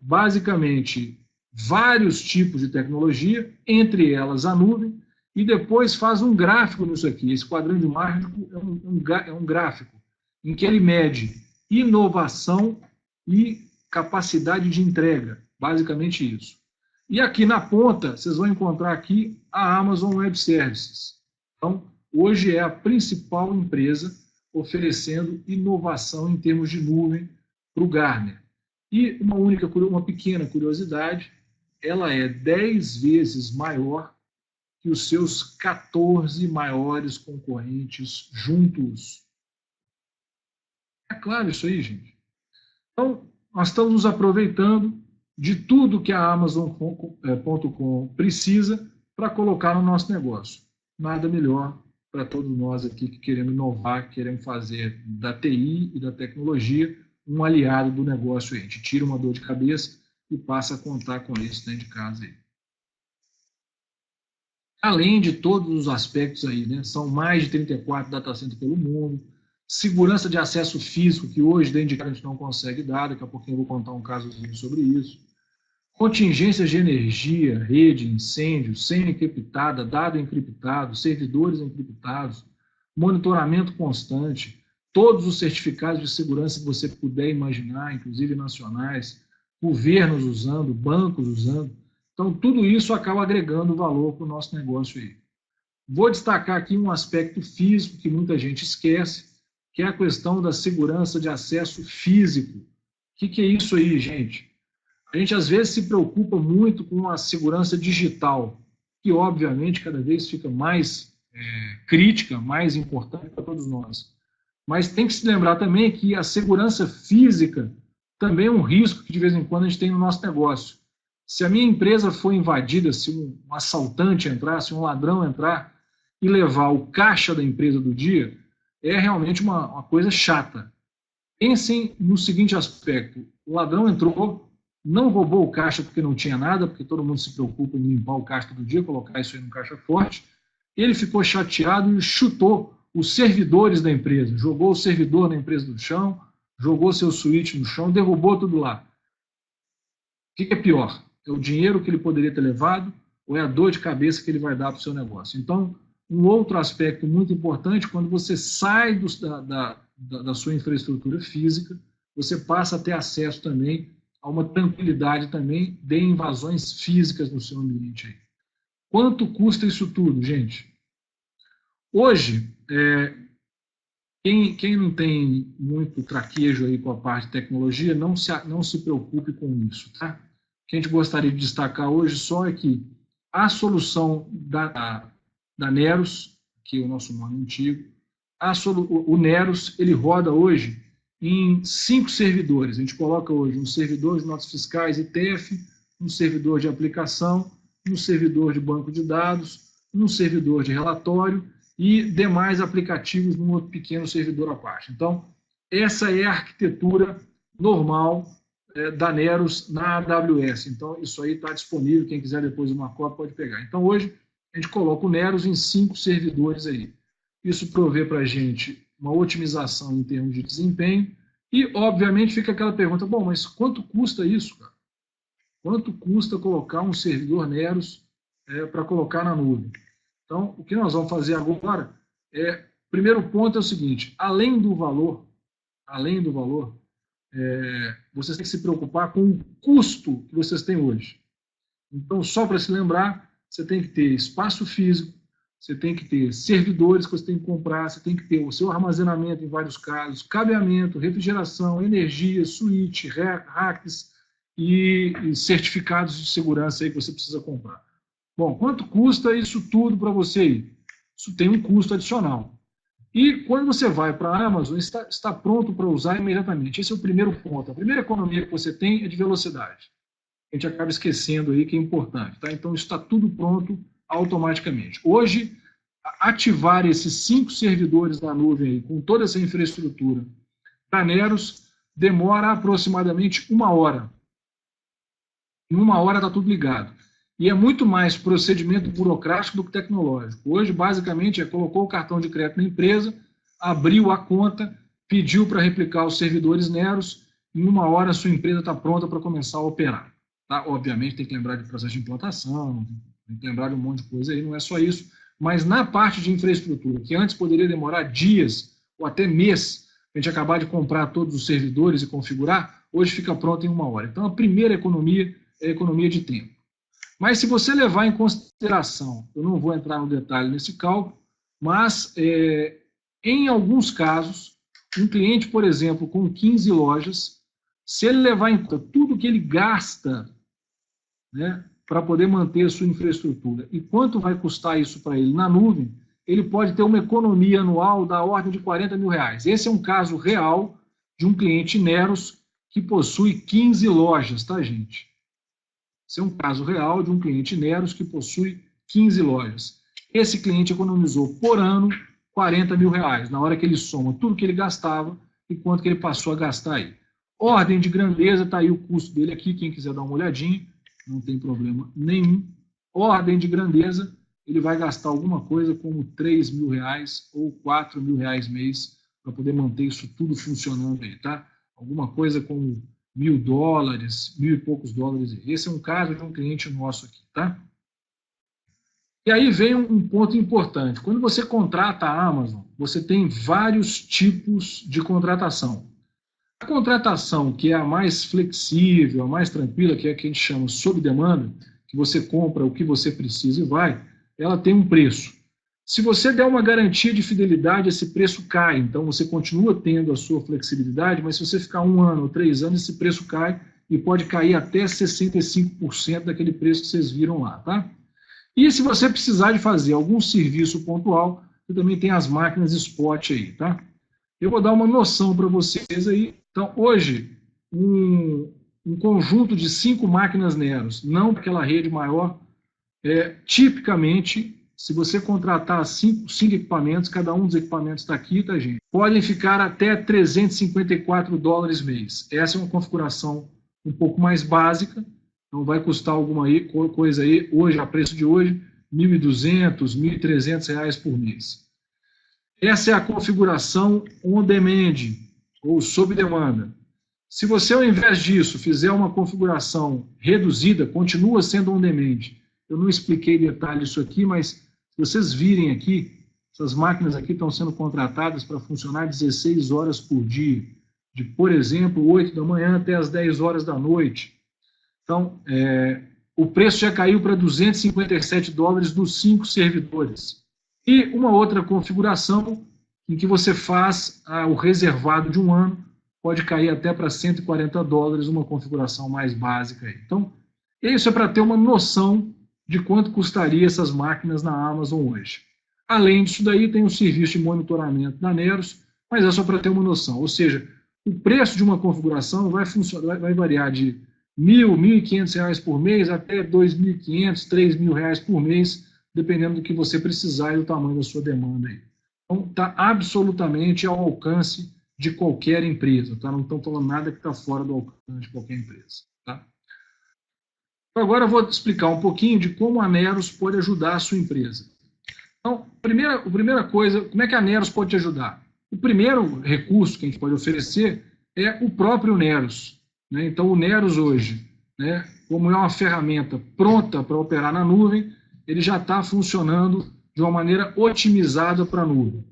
basicamente vários tipos de tecnologia, entre elas a nuvem, e depois faz um gráfico nisso aqui. Esse quadrante mágico é um gráfico em que ele mede inovação e capacidade de entrega, basicamente isso. E aqui na ponta, vocês vão encontrar aqui a Amazon Web Services. Então, hoje é a principal empresa oferecendo inovação em termos de nuvem para o Gartner. E uma pequena curiosidade, ela é 10 vezes maior que os seus 14 maiores concorrentes juntos. É claro isso aí, gente. Então, nós estamos nos aproveitando de tudo que a Amazon.com precisa para colocar no nosso negócio. Nada melhor para todos nós aqui que queremos inovar, queremos fazer da TI e da tecnologia um aliado do negócio. A gente tira uma dor de cabeça e passa a contar com isso dentro de casa. Aí. Além de todos os aspectos aí, né? São mais de 34 data centers pelo mundo, segurança de acesso físico, que hoje dentro de casa a gente não consegue dar, daqui a pouquinho eu vou contar um casozinho sobre isso. Contingências de energia, rede, incêndio, senha encriptada, dado encriptado, servidores encriptados, monitoramento constante, todos os certificados de segurança que você puder imaginar, inclusive nacionais, governos usando, bancos usando. Então, tudo isso acaba agregando valor para o nosso negócio aí. Vou destacar aqui um aspecto físico que muita gente esquece, que é a questão da segurança de acesso físico. O que é isso aí, gente? A gente, às vezes, se preocupa muito com a segurança digital, que, obviamente, cada vez fica mais crítica, mais importante para todos nós. Mas tem que se lembrar também que a segurança física também é um risco que, de vez em quando, a gente tem no nosso negócio. Se a minha empresa for invadida, se um assaltante entrar, se um ladrão entrar e levar o caixa da empresa do dia, é realmente uma coisa chata. Pensem no seguinte aspecto: o ladrão entrou, não roubou o caixa porque não tinha nada, porque todo mundo se preocupa em limpar o caixa todo dia, colocar isso aí no caixa forte. Ele ficou chateado e chutou os servidores da empresa, jogou o servidor na empresa no chão, jogou seu switch no chão, derrubou tudo lá. O que é pior? É o dinheiro que ele poderia ter levado ou é a dor de cabeça que ele vai dar para o seu negócio? Então, um outro aspecto muito importante, quando você sai da sua infraestrutura física, você passa a ter acesso também a uma tranquilidade também de invasões físicas no seu ambiente. Aí. Quanto custa isso tudo, gente? Hoje, quem não tem muito traquejo aí com a parte de tecnologia, não se preocupe com isso, tá? O que a gente gostaria de destacar hoje só é que a solução da Neros, que é o nosso nome antigo, o Neros, ele roda hoje em 5 servidores. A gente coloca hoje um servidor de notas fiscais ITF, um servidor de aplicação, um servidor de banco de dados, um servidor de relatório e demais aplicativos num outro pequeno servidor à parte. Então, essa é a arquitetura normal da Neros na AWS. Então, isso aí está disponível. Quem quiser depois uma cópia pode pegar. Então, hoje, a gente coloca o Neros em 5 servidores aí. Isso provê para a gente uma otimização em termos de desempenho e, obviamente, fica aquela pergunta, bom, mas quanto custa isso, cara? Quanto custa colocar um servidor Neros para colocar na nuvem? Então, o que nós vamos fazer agora primeiro ponto é o seguinte, além do valor, vocês têm que se preocupar com o custo que vocês têm hoje. Então, só para se lembrar, você tem que ter espaço físico, você tem que ter servidores que você tem que comprar, você tem que ter o seu armazenamento em vários casos, cabeamento, refrigeração, energia, switch, racks e certificados de segurança aí que você precisa comprar. Bom, quanto custa isso tudo para você ir? Isso tem um custo adicional. E quando você vai para a Amazon, está pronto para usar imediatamente. Esse é o primeiro ponto. A primeira economia que você tem é de velocidade. A gente acaba esquecendo aí que é importante. Tá? Então, isso está tudo pronto automaticamente. Hoje, ativar esses 5 servidores na nuvem aí, com toda essa infraestrutura para Neros demora aproximadamente 1 hora. Em 1 hora está tudo ligado. E é muito mais procedimento burocrático do que tecnológico. Hoje, basicamente, colocou o cartão de crédito na empresa, abriu a conta, pediu para replicar os servidores Neros, em 1 hora a sua empresa está pronta para começar a operar. Tá? Obviamente, tem que lembrar de processo de implantação, tem que lembrar de um monte de coisa aí, não é só isso. Mas na parte de infraestrutura, que antes poderia demorar dias ou até mês, a gente acabar de comprar todos os servidores e configurar, hoje fica pronto em 1 hora. Então, a primeira economia é a economia de tempo. Mas se você levar em consideração, eu não vou entrar no detalhe nesse cálculo, mas em alguns casos, um cliente, por exemplo, com 15 lojas, se ele levar em conta tudo que ele gasta, né, para poder manter a sua infraestrutura e quanto vai custar isso para ele na nuvem, ele pode ter uma economia anual da ordem de R$40 mil. Esse é um caso real de um cliente Neros que possui 15 lojas, tá, gente? Esse é um caso real de um cliente Neros que possui 15 lojas. Esse cliente economizou por ano R$40 mil, na hora que ele soma tudo que ele gastava e quanto que ele passou a gastar aí. Ordem de grandeza, está aí o custo dele aqui, quem quiser dar uma olhadinha, não tem problema nenhum. Ordem de grandeza, ele vai gastar alguma coisa como R$3 mil ou R$4 mil mês para poder manter isso tudo funcionando aí, tá? Alguma coisa como $1.000, $1.000 e poucos dólares. Esse é um caso de um cliente nosso aqui, tá? E aí vem um ponto importante. Quando você contrata a Amazon, você tem vários tipos de contratação. A contratação que é a mais flexível, a mais tranquila, que é a que a gente chama sob demanda, que você compra o que você precisa e vai, ela tem um preço. Se você der uma garantia de fidelidade, esse preço cai. Então, você continua tendo a sua flexibilidade, mas se você ficar 1 ano ou 3 anos, esse preço cai e pode cair até 65% daquele preço que vocês viram lá, tá? E se você precisar de fazer algum serviço pontual, você também tem as máquinas spot aí, tá? Eu vou dar uma noção para vocês aí. Então, hoje, um conjunto de 5 máquinas Neros, não aquela rede maior, tipicamente, se você contratar 5 equipamentos, cada um dos equipamentos está aqui, tá, gente? Podem ficar até $354 mês. Essa é uma configuração um pouco mais básica, então vai custar alguma coisa aí, hoje, a preço de hoje, R$1.200, R$1.300 por mês. Essa é a configuração on demand, ou sob demanda. Se você, ao invés disso, fizer uma configuração reduzida, continua sendo on demand. Eu não expliquei em detalhe isso aqui, mas se vocês virem aqui, essas máquinas aqui estão sendo contratadas para funcionar 16 horas por dia, de, por exemplo, 8 da manhã até as 10 horas da noite. Então, o preço já caiu para $257 nos 5 servidores. E uma outra configuração em que você faz o reservado de 1 ano, pode cair até para $140, uma configuração mais básica aí. Então, isso é para ter uma noção de quanto custaria essas máquinas na Amazon hoje. Além disso daí, tem o serviço de monitoramento da Neros, mas é só para ter uma noção. Ou seja, o preço de uma configuração vai variar de R$1.000, R$1.500 por mês até R$2.500, R$3.000 por mês, dependendo do que você precisar e do tamanho da sua demanda aí. Então, está absolutamente ao alcance de qualquer empresa, tá? Não estão falando nada que está fora do alcance de qualquer empresa, tá? Então, agora eu vou te explicar um pouquinho de como a Neros pode ajudar a sua empresa. Então, a primeira coisa, como é que a Neros pode te ajudar? O primeiro recurso que a gente pode oferecer é o próprio Neros, né? Então, o Neros hoje, né, como é uma ferramenta pronta para operar na nuvem, ele já está funcionando de uma maneira otimizada para a nuvem.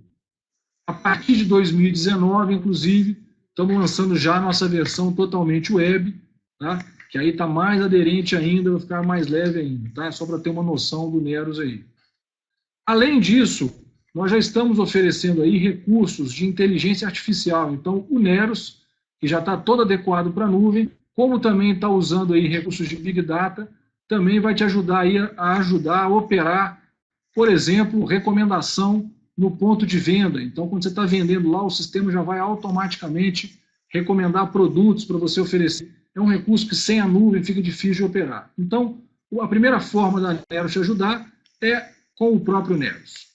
A partir de 2019, inclusive, estamos lançando já a nossa versão totalmente web, tá? Que aí está mais aderente ainda, vai ficar mais leve ainda, tá? Só para ter uma noção do Neros aí. Além disso, nós já estamos oferecendo aí recursos de inteligência artificial. Então, o Neros, que já está todo adequado para a nuvem, como também está usando aí recursos de Big Data, também vai te ajudar aí a operar, por exemplo, recomendação no ponto de venda. Então, quando você está vendendo lá, o sistema já vai automaticamente recomendar produtos para você oferecer. É um recurso que sem a nuvem fica difícil de operar. Então, a primeira forma da Neros te ajudar é com o próprio Neros.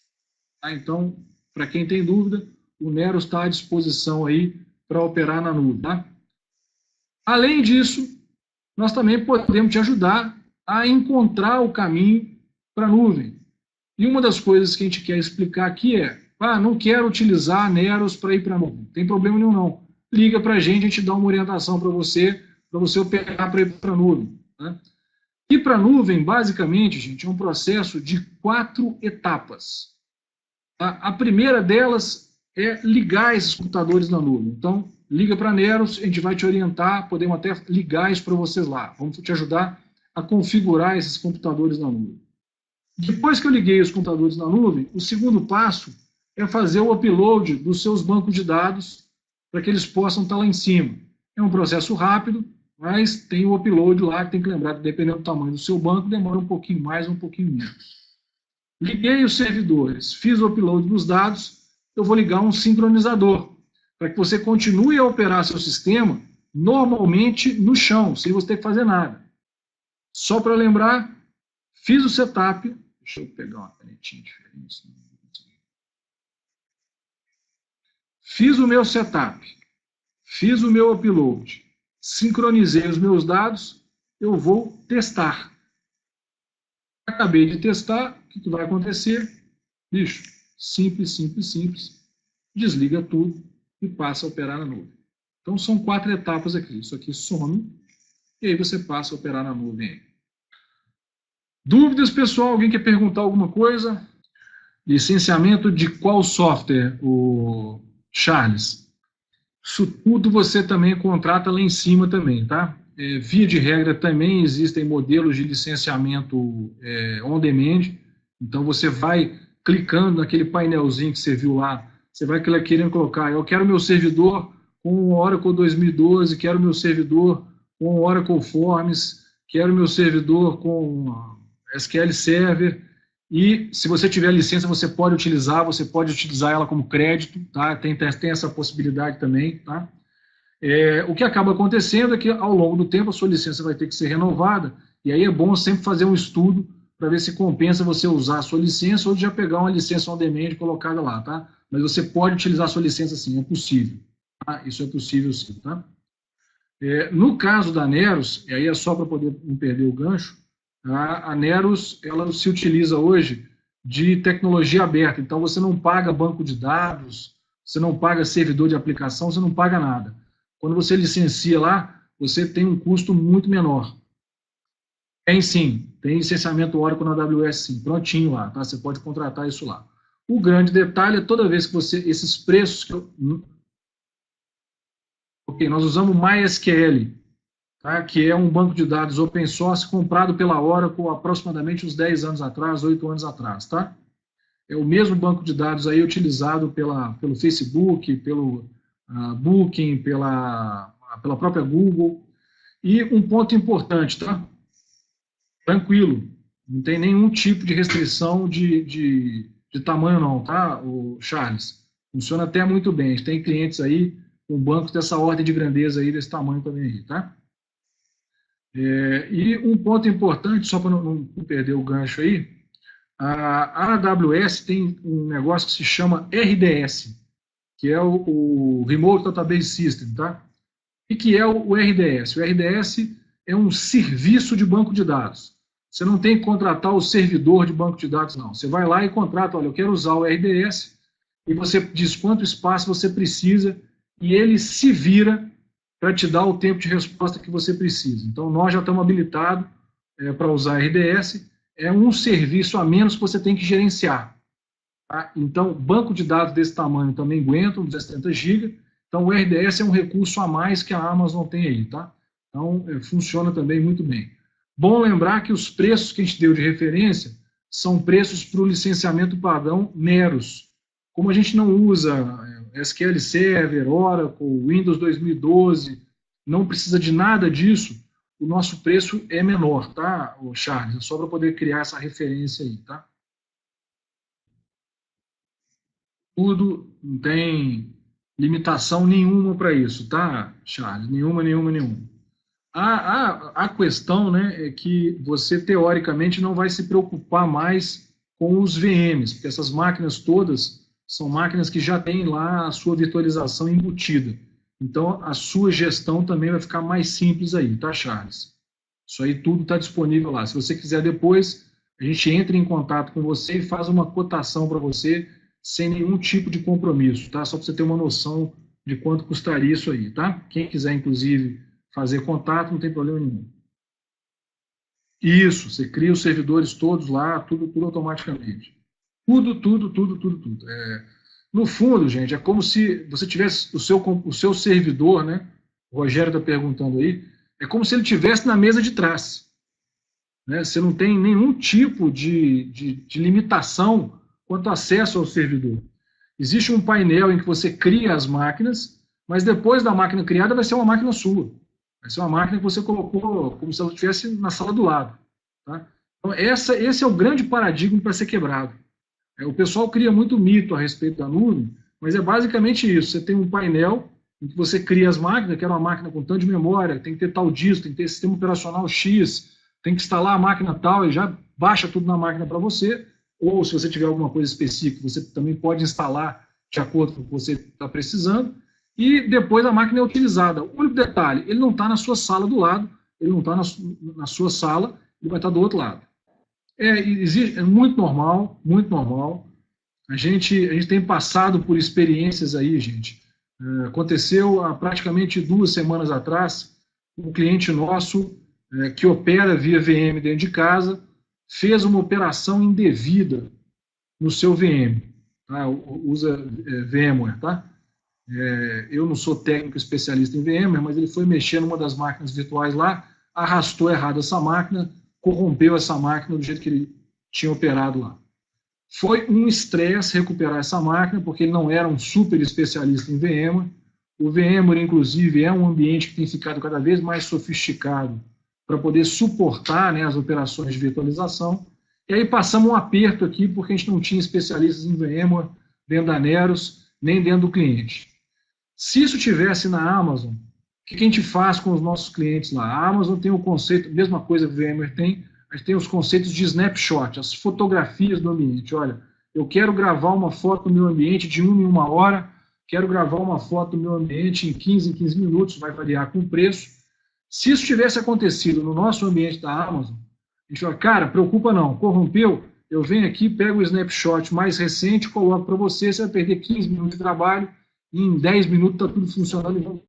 Tá? Então, para quem tem dúvida, o Neros está à disposição aí para operar na nuvem. Tá? Além disso, nós também podemos te ajudar a encontrar o caminho para a nuvem. E uma das coisas que a gente quer explicar aqui é, não quero utilizar a Neros para ir para a nuvem. Não tem problema nenhum, não. Liga para a gente dá uma orientação para você operar para ir para a nuvem. Tá? E para a nuvem, basicamente, gente, é um processo de 4 etapas. Tá? A primeira delas é ligar esses computadores na nuvem. Então, liga para a Neros, a gente vai te orientar, podemos até ligar isso para vocês lá. Vamos te ajudar a configurar esses computadores na nuvem. Depois que eu liguei os computadores na nuvem, o segundo passo é fazer o upload dos seus bancos de dados para que eles possam estar lá em cima. É um processo rápido, mas tem o upload lá, que tem que lembrar que dependendo do tamanho do seu banco, demora um pouquinho mais ou um pouquinho menos. Liguei os servidores, fiz o upload dos dados, eu vou ligar um sincronizador, para que você continue a operar seu sistema normalmente no chão, sem você ter que fazer nada. Só para lembrar, fiz o setup, deixa eu pegar uma canetinha diferente. Fiz o meu setup, fiz o meu upload, sincronizei os meus dados, eu vou testar. Acabei de testar, o que vai acontecer? Bicho, simples, simples, simples. Desliga tudo e passa a operar na nuvem. Então, são 4 etapas aqui. Isso aqui some, e aí você passa a operar na nuvem. Dúvidas, pessoal? Alguém quer perguntar alguma coisa? Licenciamento de qual software, o Charles? Isso tudo você também contrata lá em cima também, tá? Via de regra, também existem modelos de licenciamento on demand. Então, você vai clicando naquele painelzinho que você viu lá, você vai querendo colocar, eu quero meu servidor com Oracle 2012, quero meu servidor com Oracle Forms, quero meu servidor com SQL Server, e se você tiver licença, você pode utilizar ela como crédito, tá? Tem essa possibilidade também, tá? O que acaba acontecendo é que, ao longo do tempo, a sua licença vai ter que ser renovada, e aí é bom sempre fazer um estudo para ver se compensa você usar a sua licença ou já pegar uma licença on demand colocada lá, tá? Mas você pode utilizar a sua licença sim, é possível. Tá? Isso é possível sim, tá? No caso da Neros, e aí é só para poder não perder o gancho, a Neros, ela se utiliza hoje de tecnologia aberta, então você não paga banco de dados, você não paga servidor de aplicação, você não paga nada. Quando você licencia lá, você tem um custo muito menor. Tem licenciamento Oracle na AWS sim, prontinho lá, tá? Você pode contratar isso lá. O grande detalhe é toda vez que esses preços que nós usamos MySQL, tá? Que é um banco de dados open source comprado pela Oracle aproximadamente uns 10 anos atrás, 8 anos atrás, tá? É o mesmo banco de dados aí utilizado pelo Facebook, pelo Booking, pela própria Google. E um ponto importante, tá? Tranquilo, não tem nenhum tipo de restrição de tamanho não, tá, o Charles? Funciona até muito bem, a gente tem clientes aí com bancos dessa ordem de grandeza aí, desse tamanho também aí, tá? E um ponto importante, só para não perder o gancho aí, a AWS tem um negócio que se chama RDS, que é o Remote Database System, tá? O que é o RDS? O RDS é um serviço de banco de dados. Você não tem que contratar o servidor de banco de dados, não. Você vai lá e contrata, olha, eu quero usar o RDS, e você diz quanto espaço você precisa, e ele se vira para te dar o tempo de resposta que você precisa. Então, nós já estamos habilitados para usar RDS, é um serviço a menos que você tem que gerenciar. Tá? Então, banco de dados desse tamanho também aguenta, 270 GB, então o RDS é um recurso a mais que a Amazon tem aí, tá? Então, funciona também muito bem. Bom lembrar que os preços que a gente deu de referência são preços para o licenciamento padrão Neros. Como a gente não usa SQL Server, Oracle, Windows 2012, não precisa de nada disso, o nosso preço é menor, tá, Charles? É só para poder criar essa referência aí, tá? Tudo, não tem limitação nenhuma para isso, tá, Charles? Nenhuma, nenhuma, nenhuma. A questão, né, é que você, teoricamente, não vai se preocupar mais com os VMs, porque essas máquinas todas são máquinas que já têm lá a sua virtualização embutida. Então, a sua gestão também vai ficar mais simples aí, tá, Charles? Isso aí tudo está disponível lá. Se você quiser depois, a gente entra em contato com você e faz uma cotação para você sem nenhum tipo de compromisso, tá? Só para você ter uma noção de quanto custaria isso aí, tá? Quem quiser, inclusive, fazer contato, não tem problema nenhum. Isso, você cria os servidores todos lá, tudo automaticamente. Tudo. No fundo, gente, é como se você tivesse o seu servidor, né? O Rogério está perguntando aí, é como se ele estivesse na mesa de trás. Né? Você não tem nenhum tipo de limitação quanto ao acesso ao servidor. Existe um painel em que você cria as máquinas, mas depois da máquina criada vai ser uma máquina sua. Vai ser uma máquina que você colocou como se ela estivesse na sala do lado. Tá? Então, esse é o grande paradigma para ser quebrado. O pessoal cria muito mito a respeito da nuvem, mas é basicamente isso. Você tem um painel em que você cria as máquinas, que era uma máquina com tanto de memória, tem que ter tal disco, tem que ter sistema operacional X, tem que instalar a máquina tal, e já baixa tudo na máquina para você, ou se você tiver alguma coisa específica, você também pode instalar de acordo com o que você está precisando, e depois a máquina é utilizada. O único detalhe, ele não está na sua sala do lado, ele não está na sua sala, ele vai estar do outro lado. É muito normal, muito normal. A gente tem passado por experiências aí, gente. Aconteceu há praticamente 2 semanas atrás, um cliente nosso que opera via VM dentro de casa, fez uma operação indevida no seu VM. Tá? Usa VMware, tá? Eu não sou técnico especialista em VMware, mas ele foi mexer numa das máquinas virtuais lá, arrastou errado essa máquina, corrompeu essa máquina do jeito que ele tinha operado lá. Foi um estresse recuperar essa máquina, porque ele não era um super especialista em VMware. O VMware, inclusive, é um ambiente que tem ficado cada vez mais sofisticado para poder suportar, né, as operações de virtualização. E aí passamos um aperto aqui, porque a gente não tinha especialistas em VMware dentro da Neros, nem dentro do cliente. Se isso tivesse na Amazon, o que a gente faz com os nossos clientes lá? A Amazon tem o conceito, mesma coisa que o VMware tem, a gente tem os conceitos de snapshot, as fotografias do ambiente. Olha, eu quero gravar uma foto do meu ambiente de 1 em 1 hora, quero gravar uma foto do meu ambiente em 15 minutos, vai variar com o preço. Se isso tivesse acontecido no nosso ambiente da Amazon, a gente fala, cara, preocupa não, corrompeu, eu venho aqui, pego o snapshot mais recente, coloco para você, você vai perder 15 minutos de trabalho, e em 10 minutos está tudo funcionando.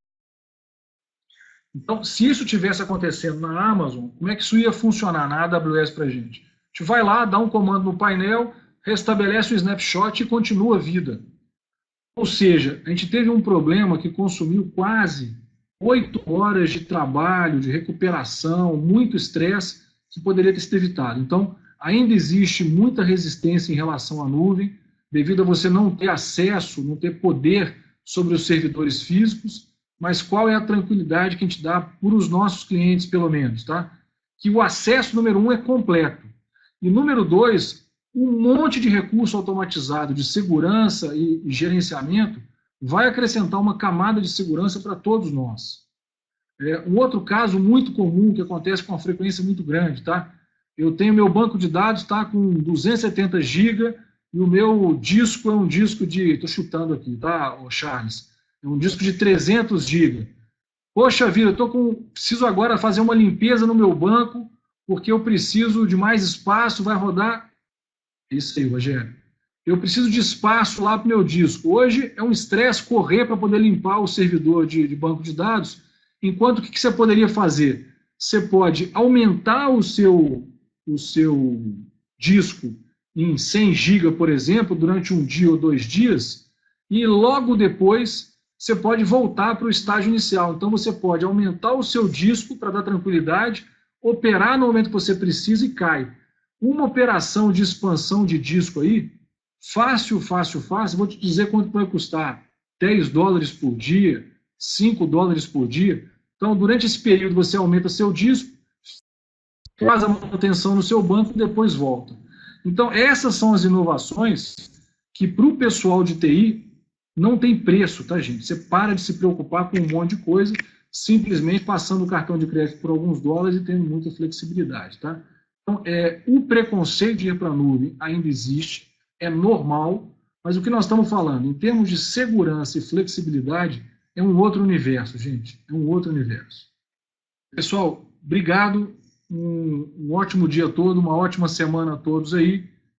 Então, se isso tivesse acontecendo na Amazon, como é que isso ia funcionar na AWS para a gente? A gente vai lá, dá um comando no painel, restabelece o snapshot e continua a vida. Ou seja, a gente teve um problema que consumiu quase 8 horas de trabalho, de recuperação, muito estresse, que poderia ter sido evitado. Então, ainda existe muita resistência em relação à nuvem, devido a você não ter acesso, não ter poder sobre os servidores físicos, mas qual é a tranquilidade que a gente dá para os nossos clientes, pelo menos, tá? Que o acesso, número 1, é completo. E número 2, um monte de recurso automatizado de segurança e gerenciamento vai acrescentar uma camada de segurança para todos nós. Um outro caso muito comum, que acontece com uma frequência muito grande, tá? Eu tenho meu banco de dados, tá, com 270 GB, e o meu disco é um disco de, estou chutando aqui, tá, Charles? É um disco de 300 GB. Poxa vida, preciso agora fazer uma limpeza no meu banco, porque eu preciso de mais espaço, vai rodar. Isso aí, Rogério. Eu preciso de espaço lá para o meu disco. Hoje é um estresse correr para poder limpar o servidor de banco de dados, enquanto o que você poderia fazer? Você pode aumentar o seu disco em 100 GB, por exemplo, durante 1 dia ou 2 dias, e logo depois você pode voltar para o estágio inicial. Então, você pode aumentar o seu disco para dar tranquilidade, operar no momento que você precisa e cai. Uma operação de expansão de disco aí, fácil, vou te dizer quanto vai custar. $10 por dia, $5 por dia. Então, durante esse período, você aumenta seu disco, faz a manutenção no seu banco e depois volta. Então, essas são as inovações que, para o pessoal de TI, não tem preço, tá, gente? Você para de se preocupar com um monte de coisa, simplesmente passando o cartão de crédito por alguns dólares e tendo muita flexibilidade, tá? Então, o preconceito de ir para a nuvem ainda existe, é normal, mas o que nós estamos falando, em termos de segurança e flexibilidade, é um outro universo, gente, é um outro universo. Pessoal, obrigado, um ótimo dia todo, uma ótima semana a todos aí,